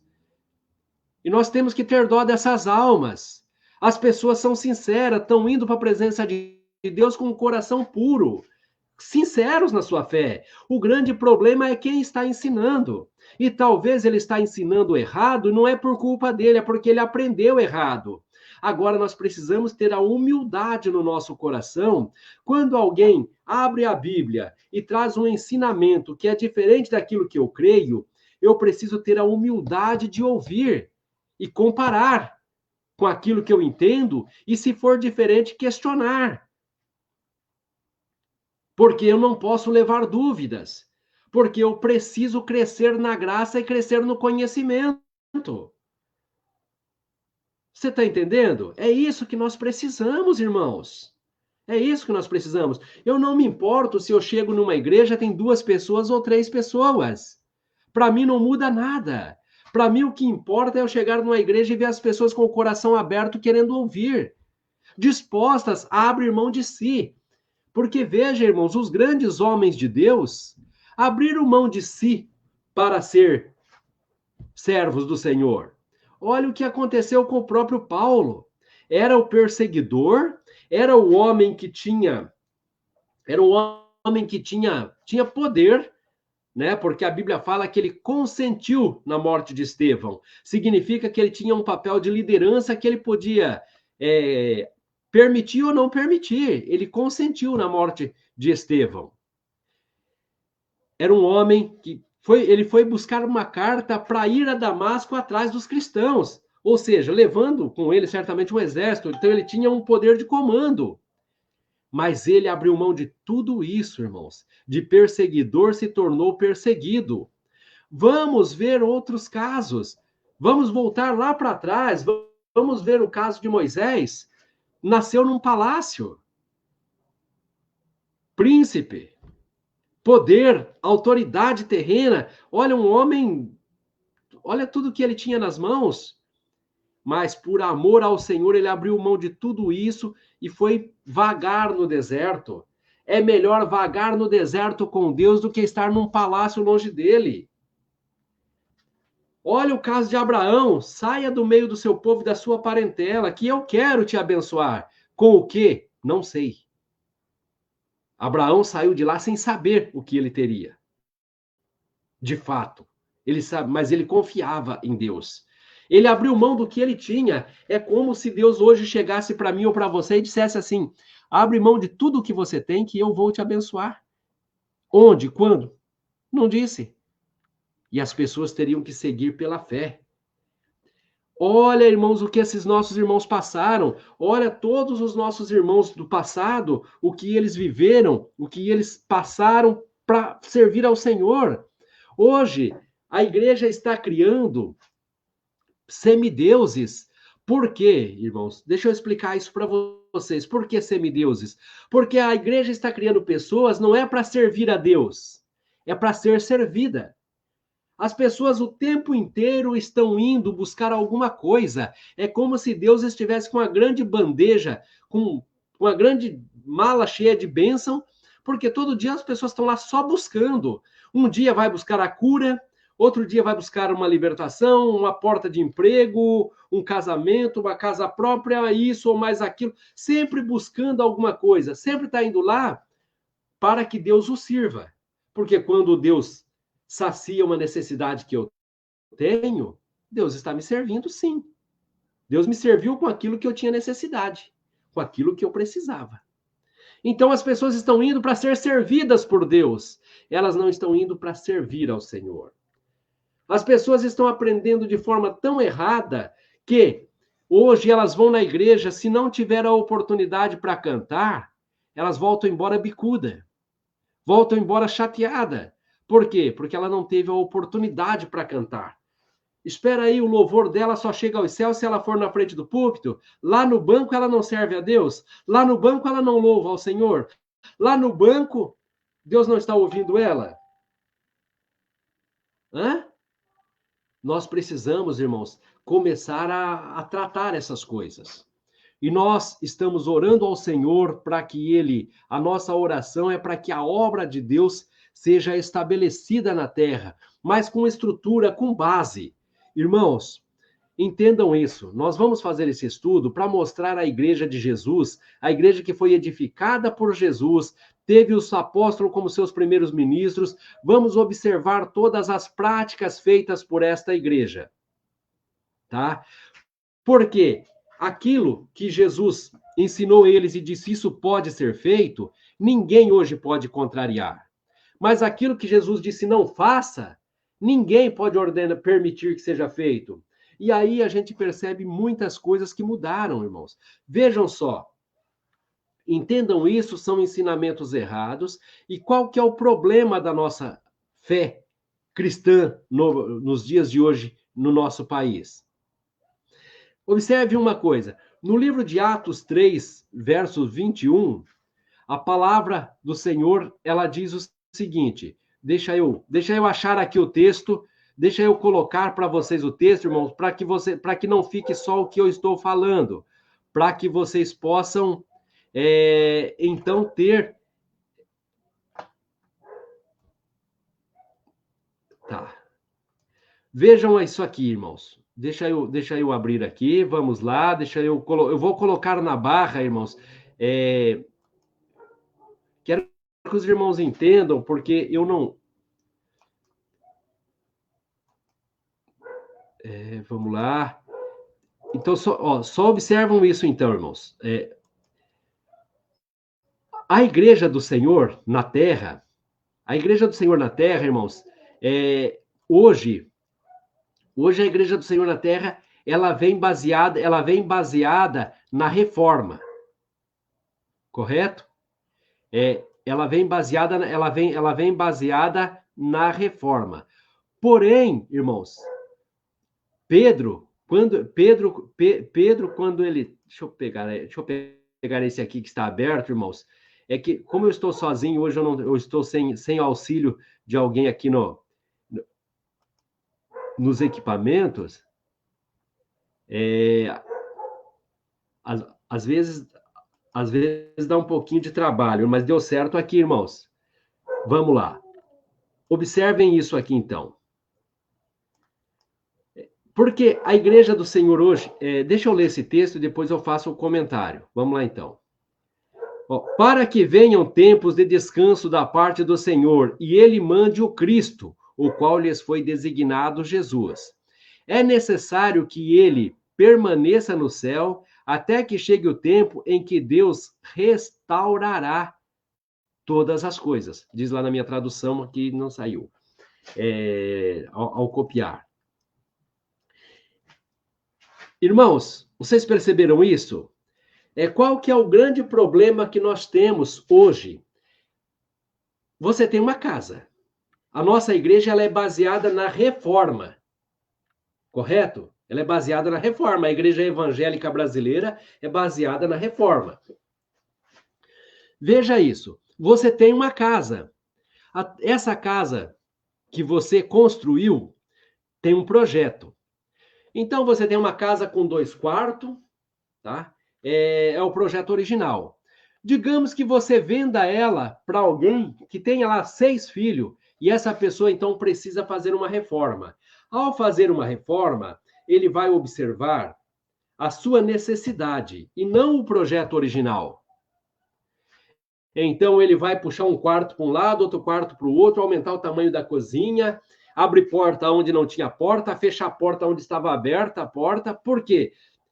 E nós temos que ter dó dessas almas. As pessoas são sinceras, estão indo para a presença de Deus com o coração puro, sinceros na sua fé. O grande problema é quem está ensinando. E talvez ele está ensinando errado, não é por culpa dele, é porque ele aprendeu errado. Agora nós precisamos ter a humildade no nosso coração. Quando alguém abre a Bíblia e traz um ensinamento que é diferente daquilo que eu creio, eu preciso ter a humildade de ouvir e comparar com aquilo que eu entendo e, se for diferente, questionar. Porque eu não posso levar dúvidas. Porque eu preciso crescer na graça e crescer no conhecimento. Você está entendendo? É isso que nós precisamos, irmãos. É isso que nós precisamos. Eu não me importo se eu chego numa igreja, tem 2 pessoas ou 3 pessoas. Para mim não muda nada. Para mim o que importa é eu chegar numa igreja e ver as pessoas com o coração aberto querendo ouvir. Dispostas a abrir mão de si. Porque veja, irmãos, os grandes homens de Deus abriram mão de si para ser servos do Senhor. Olha o que aconteceu com o próprio Paulo. Era o perseguidor, era o homem que tinha poder, né? Porque a Bíblia fala que ele consentiu na morte de Estevão. Significa que ele tinha um papel de liderança, que ele podia permitir ou não permitir, ele consentiu na morte de Estevão. Era um homem que ele foi buscar uma carta para ir a Damasco atrás dos cristãos, ou seja, levando com ele certamente um exército, então ele tinha um poder de comando. Mas ele abriu mão de tudo isso, irmãos. De perseguidor se tornou perseguido. Vamos ver outros casos. Vamos voltar lá para trás. Vamos ver o caso de Moisés. Nasceu num palácio. Príncipe. Poder, autoridade terrena. Olha, um homem. Olha tudo que ele tinha nas mãos. Mas por amor ao Senhor, ele abriu mão de tudo isso e foi vagar no deserto. É melhor vagar no deserto com Deus do que estar num palácio longe dele. Olha o caso de Abraão. Saia do meio do seu povo e da sua parentela, que eu quero te abençoar. Com o quê? Não sei. Abraão saiu de lá sem saber o que ele teria. De fato. Ele sabe, mas ele confiava em Deus. Ele abriu mão do que ele tinha. É como se Deus hoje chegasse para mim ou para você e dissesse assim: abre mão de tudo o que você tem que eu vou te abençoar. Onde? Quando? Não disse. E as pessoas teriam que seguir pela fé. Olha, irmãos, o que esses nossos irmãos passaram. Olha, todos os nossos irmãos do passado, o que eles viveram, o que eles passaram para servir ao Senhor. Hoje, a igreja está criando semideuses. Por quê, irmãos? Deixa eu explicar isso para vocês. Por que semideuses? Porque a igreja está criando pessoas não é para servir a Deus, é para ser servida. As pessoas o tempo inteiro estão indo buscar alguma coisa. É como se Deus estivesse com uma grande bandeja, com uma grande mala cheia de bênção, porque todo dia as pessoas estão lá só buscando. Um dia vai buscar a cura, outro dia vai buscar uma libertação, uma porta de emprego, um casamento, uma casa própria, isso ou mais aquilo, sempre buscando alguma coisa, sempre está indo lá para que Deus o sirva. Porque quando Deus sacia uma necessidade que eu tenho, Deus está me servindo, sim. Deus me serviu com aquilo que eu tinha necessidade, com aquilo que eu precisava. Então as pessoas estão indo para ser servidas por Deus, elas não estão indo para servir ao Senhor. As pessoas estão aprendendo de forma tão errada que hoje elas vão na igreja, se não tiver a oportunidade para cantar, elas voltam embora bicuda, voltam embora chateada. Por quê? Porque ela não teve a oportunidade para cantar. Espera aí, o louvor dela só chega aos céus se ela for na frente do púlpito. Lá no banco ela não serve a Deus. Lá no banco ela não louva ao Senhor. Lá no banco, Deus não está ouvindo ela. Hã? Nós precisamos, irmãos, começar a tratar essas coisas. E nós estamos orando ao Senhor para que Ele, a nossa oração é para que a obra de Deus seja estabelecida na terra, mas com estrutura, com base. Irmãos, entendam isso. Nós vamos fazer esse estudo para mostrar a igreja de Jesus, a igreja que foi edificada por Jesus, teve os apóstolos como seus primeiros ministros. Vamos observar todas as práticas feitas por esta igreja. Tá? Por quê? Aquilo que Jesus ensinou eles e disse isso pode ser feito, ninguém hoje pode contrariar. Mas aquilo que Jesus disse não faça, ninguém pode ordenar, permitir que seja feito. E aí a gente percebe muitas coisas que mudaram, irmãos. Vejam só. Entendam isso, são ensinamentos errados. E qual que é o problema da nossa fé cristã nos dias de hoje no nosso país? Observe uma coisa. No livro de Atos 3, verso 21, a palavra do Senhor, ela diz o seguinte, deixa eu achar aqui o texto, deixa eu colocar para vocês o texto, irmãos, para que não fique só o que eu estou falando, para que vocês possam, então, ter... Tá. Vejam isso aqui, irmãos. Deixa eu abrir aqui, vamos lá, eu vou colocar na barra, irmãos, quero que os irmãos entendam, porque eu não... vamos lá. Então, só observam isso, então, irmãos. A igreja do Senhor na terra, irmãos, hoje a igreja do Senhor na terra, ela vem baseada na reforma, correto? Ela vem baseada na reforma. Porém, irmãos, Pedro, quando ele, deixa eu pegar esse aqui que está aberto, irmãos. É que, como eu estou sozinho hoje, eu estou sem auxílio de alguém aqui nos equipamentos. Às vezes dá um pouquinho de trabalho, mas deu certo aqui, irmãos. Vamos lá. Observem isso aqui, então. Porque a igreja do Senhor hoje... deixa eu ler esse texto e depois eu faço um comentário. Vamos lá, então. Para que venham tempos de descanso da parte do Senhor, e ele mande o Cristo, o qual lhes foi designado Jesus. É necessário que ele permaneça no céu, até que chegue o tempo em que Deus restaurará todas as coisas. Diz lá na minha tradução, aqui não saiu, ao copiar. Irmãos, vocês perceberam isso? Qual que é o grande problema que nós temos hoje? Você tem uma casa. A nossa igreja ela é baseada na reforma, correto? Ela é baseada na reforma. A igreja evangélica brasileira é baseada na reforma. Veja isso. Você tem uma casa. Essa casa que você construiu tem um projeto. Então, você tem uma casa com 2 quartos, tá? É o projeto original. Digamos que você venda ela para alguém que tenha lá 6 filhos e essa pessoa, então, precisa fazer uma reforma. Ao fazer uma reforma, ele vai observar a sua necessidade e não o projeto original. Então, ele vai puxar um quarto para um lado, outro quarto para o outro, aumentar o tamanho da cozinha, abre porta onde não tinha porta, fecha a porta onde estava aberta a porta. Por quê?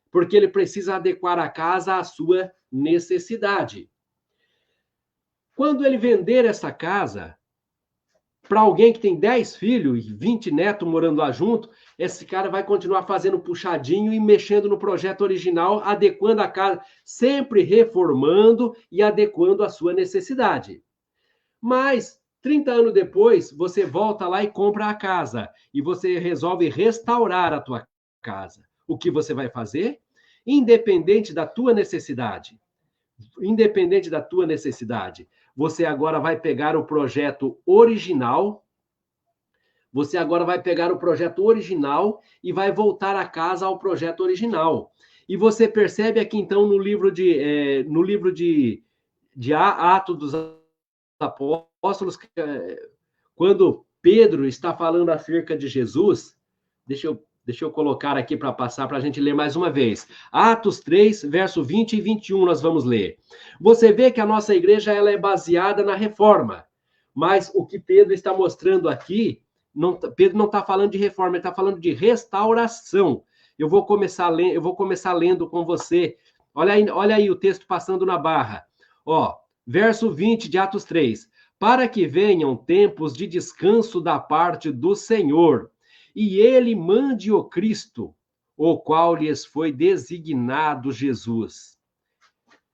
Porque ele precisa adequar a casa à sua necessidade. Quando ele vender essa casa para alguém que tem 10 filhos e 20 netos morando lá junto, esse cara vai continuar fazendo puxadinho e mexendo no projeto original, adequando a casa, sempre reformando e adequando a sua necessidade. Mas 30 anos depois, você volta lá e compra a casa e você resolve restaurar a tua casa. O que você vai fazer? Independente da tua necessidade, você agora vai pegar o projeto original, e vai voltar a casa ao projeto original. E você percebe aqui, então, no livro de Atos dos Apóstolos, quando Pedro está falando acerca de Jesus, deixa eu colocar aqui para passar para a gente ler mais uma vez. Atos 3, verso 20 e 21, nós vamos ler. Você vê que a nossa igreja ela é baseada na reforma, mas o que Pedro está mostrando aqui, Pedro não está falando de reforma, ele está falando de restauração. Eu vou começar lendo com você. Olha aí o texto passando na barra. Verso 20 de Atos 3. Para que venham tempos de descanso da parte do Senhor, e ele mande o Cristo, o qual lhes foi designado Jesus.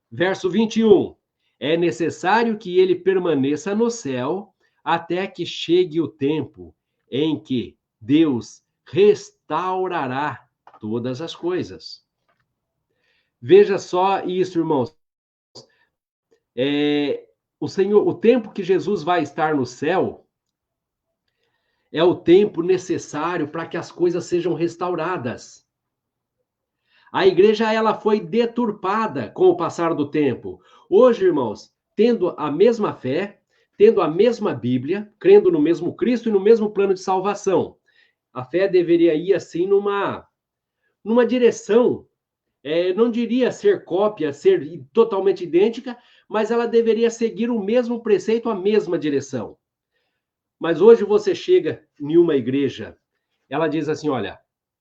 Verso 21. É necessário que ele permaneça no céu até que chegue o tempo em que Deus restaurará todas as coisas. Veja só isso, irmãos. O tempo que Jesus vai estar no céu é o tempo necessário para que as coisas sejam restauradas. A igreja ela foi deturpada com o passar do tempo. Hoje, irmãos, tendo a mesma fé, tendo a mesma Bíblia, crendo no mesmo Cristo e no mesmo plano de salvação, a fé deveria ir assim numa direção, não diria ser cópia, ser totalmente idêntica, mas ela deveria seguir o mesmo preceito, a mesma direção. Mas hoje você chega em uma igreja, ela diz assim, olha,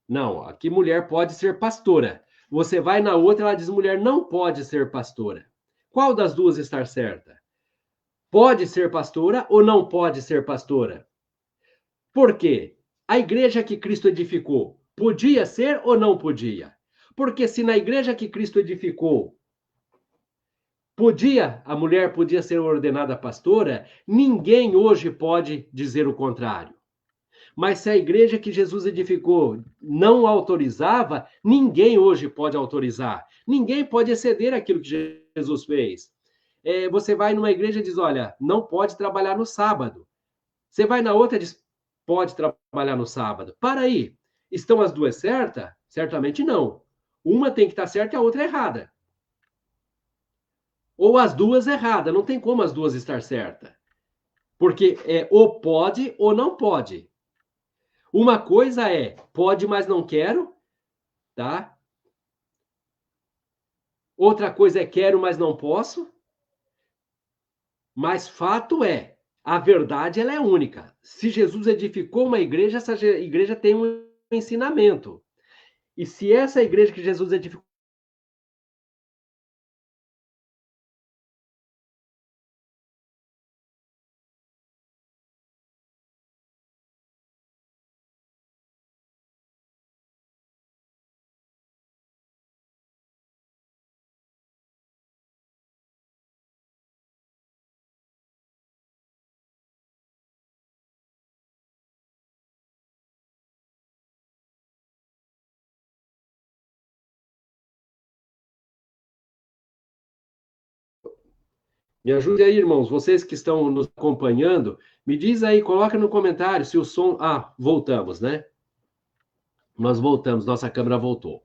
não, aqui mulher pode ser pastora. Você vai na outra, ela diz, mulher não pode ser pastora. Qual das duas está certa? Pode ser pastora ou não pode ser pastora? Por quê? A igreja que Cristo edificou podia ser ou não podia? Porque se na igreja que Cristo edificou a mulher podia ser ordenada pastora, ninguém hoje pode dizer o contrário. Mas se a igreja que Jesus edificou não autorizava, ninguém hoje pode autorizar. Ninguém pode exceder aquilo que Jesus fez. Você vai numa igreja e diz, olha, não pode trabalhar no sábado. Você vai na outra e diz, pode trabalhar no sábado. Para aí. Estão as duas certas? Certamente não. Uma tem que estar certa e a outra errada. Ou as duas erradas. Não tem como as duas estar certas. Porque é ou pode ou não pode. Uma coisa é, pode, mas não quero, tá? Outra coisa é, quero, mas não posso. Mas fato é, a verdade ela é única. Se Jesus edificou uma igreja, essa igreja tem um ensinamento. E se essa igreja que Jesus edificou me ajude aí, irmãos, vocês que estão nos acompanhando, me diz aí, coloca no comentário se o som... Ah, voltamos, né? Nós voltamos, nossa câmera voltou.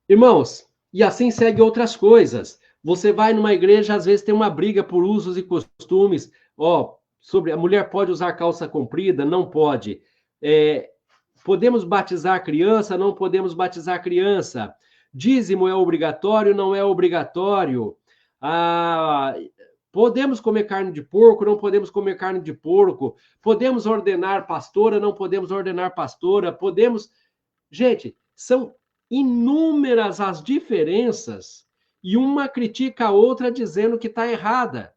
Irmãos, e assim segue outras coisas. Você vai numa igreja, às vezes tem uma briga por usos e costumes. Ó, sobre a mulher pode usar calça comprida? Não pode. Podemos batizar criança? Não podemos batizar criança. Dízimo é obrigatório? Não é obrigatório. Ah, podemos comer carne de porco? Não podemos comer carne de porco. Podemos ordenar pastora? Não podemos ordenar pastora. Podemos. Gente, são inúmeras as diferenças e uma critica a outra dizendo que está errada,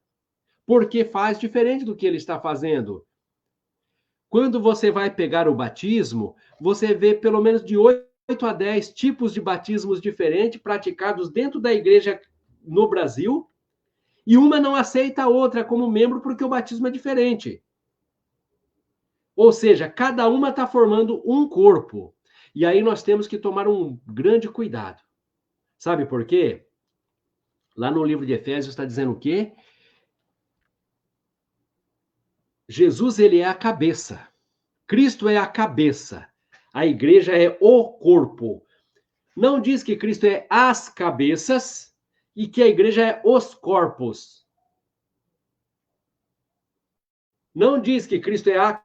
porque faz diferente do que ele está fazendo. Quando você vai pegar o batismo, você vê pelo menos de 8 a 10 tipos de batismos diferentes praticados dentro da igreja no Brasil, e uma não aceita a outra como membro porque o batismo é diferente. Ou seja, cada uma está formando um corpo. E aí nós temos que tomar um grande cuidado. Sabe por quê? Lá no livro de Efésios está dizendo o quê? Jesus, ele é a cabeça. Cristo é a cabeça. A igreja é o corpo. Não diz que Cristo é as cabeças e que a igreja é os corpos. Não diz que Cristo é a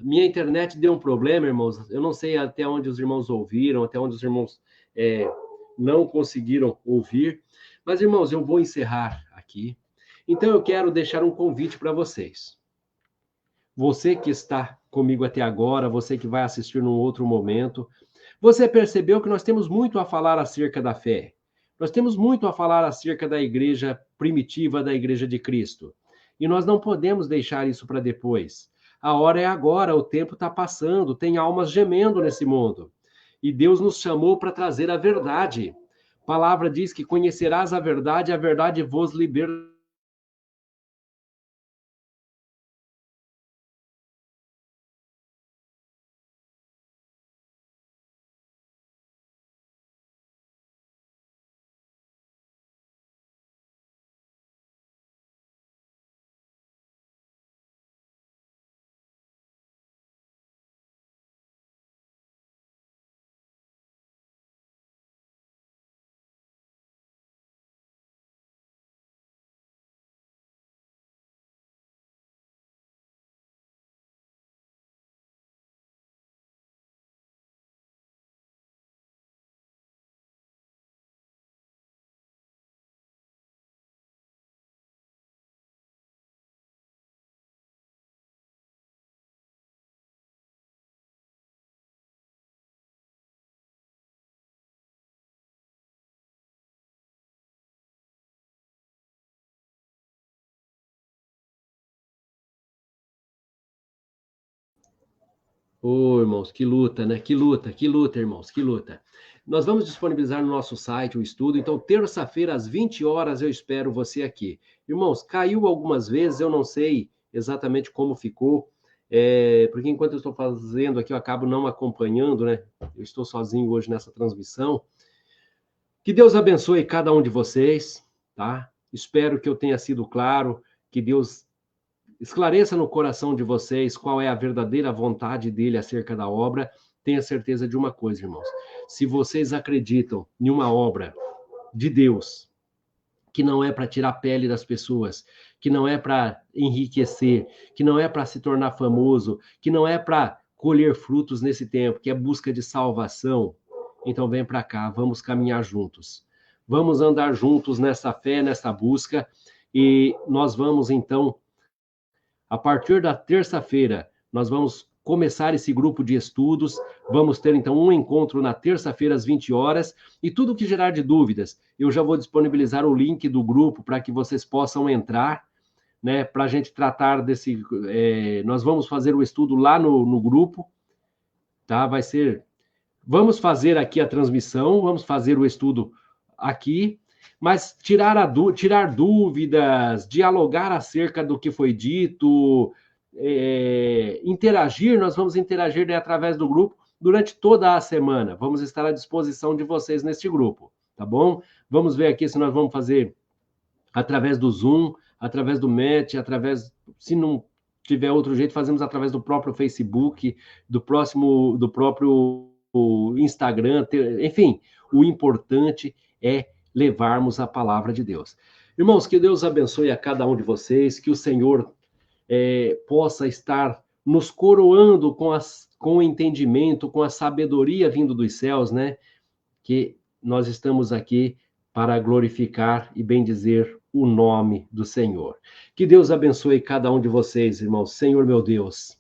minha internet deu um problema, irmãos. Eu não sei até onde os irmãos ouviram, até onde os irmãos não conseguiram ouvir. Mas, irmãos, eu vou encerrar aqui. Então, eu quero deixar um convite para vocês. Você que está comigo até agora, você que vai assistir num outro momento, você percebeu que nós temos muito a falar acerca da fé. Nós temos muito a falar acerca da igreja primitiva, da igreja de Cristo. E nós não podemos deixar isso para depois. A hora é agora, o tempo está passando, tem almas gemendo nesse mundo. E Deus nos chamou para trazer a verdade. A palavra diz que conhecerás a verdade vos libertará. Ô, irmãos, que luta, né? Que luta, irmãos, que luta. Nós vamos disponibilizar no nosso site o estudo, então, terça-feira, às 20 horas, eu espero você aqui. Irmãos, caiu algumas vezes, eu não sei exatamente como ficou, porque enquanto eu estou fazendo aqui, eu acabo não acompanhando, né? Eu estou sozinho hoje nessa transmissão. Que Deus abençoe cada um de vocês, tá? Espero que eu tenha sido claro, que Deus esclareça no coração de vocês qual é a verdadeira vontade dele acerca da obra. Tenha certeza de uma coisa, irmãos. Se vocês acreditam em uma obra de Deus, que não é para tirar a pele das pessoas, que não é para enriquecer, que não é para se tornar famoso, que não é para colher frutos nesse tempo, que é busca de salvação, então vem para cá, vamos caminhar juntos. Vamos andar juntos nessa fé, nessa busca, e nós vamos então a partir da terça-feira, nós vamos começar esse grupo de estudos. Vamos ter, então, um encontro na terça-feira, às 20 horas. E tudo que gerar de dúvidas, eu já vou disponibilizar o link do grupo para que vocês possam entrar, né? Para a gente tratar desse. Nós vamos fazer o estudo lá no grupo, tá? Vai ser. Vamos fazer aqui a transmissão, vamos fazer o estudo aqui. Mas tirar dúvidas, dialogar acerca do que foi dito, interagir, nós vamos interagir, né, através do grupo durante toda a semana. Vamos estar à disposição de vocês neste grupo, tá bom? Vamos ver aqui se nós vamos fazer através do Zoom, através do Meet, se não tiver outro jeito, fazemos através do próprio Facebook, do próprio Instagram, enfim, o importante é levarmos a palavra de Deus. Irmãos, que Deus abençoe a cada um de vocês, que o Senhor possa estar nos coroando com o entendimento, com a sabedoria vindo dos céus, né? Que nós estamos aqui para glorificar e bendizer o nome do Senhor. Que Deus abençoe cada um de vocês, irmãos. Senhor, meu Deus,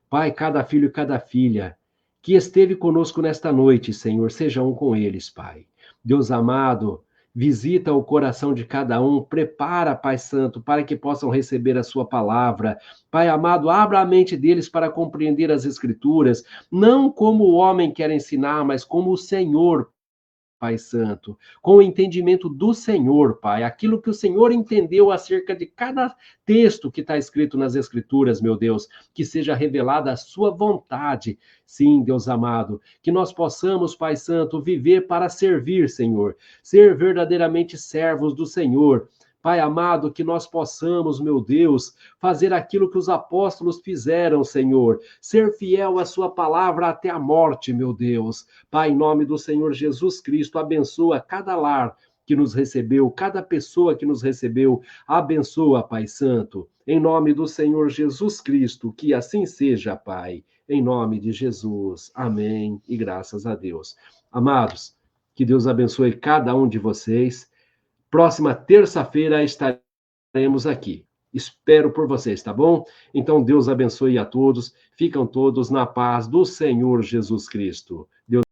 Pai, cada filho e cada filha que esteve conosco nesta noite, Senhor, seja um com eles, Pai. Deus amado, visita o coração de cada um, prepara, Pai Santo, para que possam receber a sua palavra. Pai amado, abra a mente deles para compreender as Escrituras, não como o homem quer ensinar, mas como o Senhor, Pai Santo, com o entendimento do Senhor, Pai, aquilo que o Senhor entendeu acerca de cada texto que está escrito nas Escrituras, meu Deus, que seja revelada a sua vontade, sim, Deus amado, que nós possamos, Pai Santo, viver para servir, Senhor, ser verdadeiramente servos do Senhor. Pai amado, que nós possamos, meu Deus, fazer aquilo que os apóstolos fizeram, Senhor, ser fiel à sua palavra até a morte, meu Deus. Pai, em nome do Senhor Jesus Cristo, abençoa cada lar, que nos recebeu, cada pessoa que nos recebeu. Abençoa, Pai Santo, em nome do Senhor Jesus Cristo, que assim seja, Pai, em nome de Jesus. Amém e graças a Deus. Amados, que Deus abençoe cada um de vocês. Próxima terça-feira estaremos aqui. Espero por vocês, tá bom? Então, Deus abençoe a todos. Ficam todos na paz do Senhor Jesus Cristo.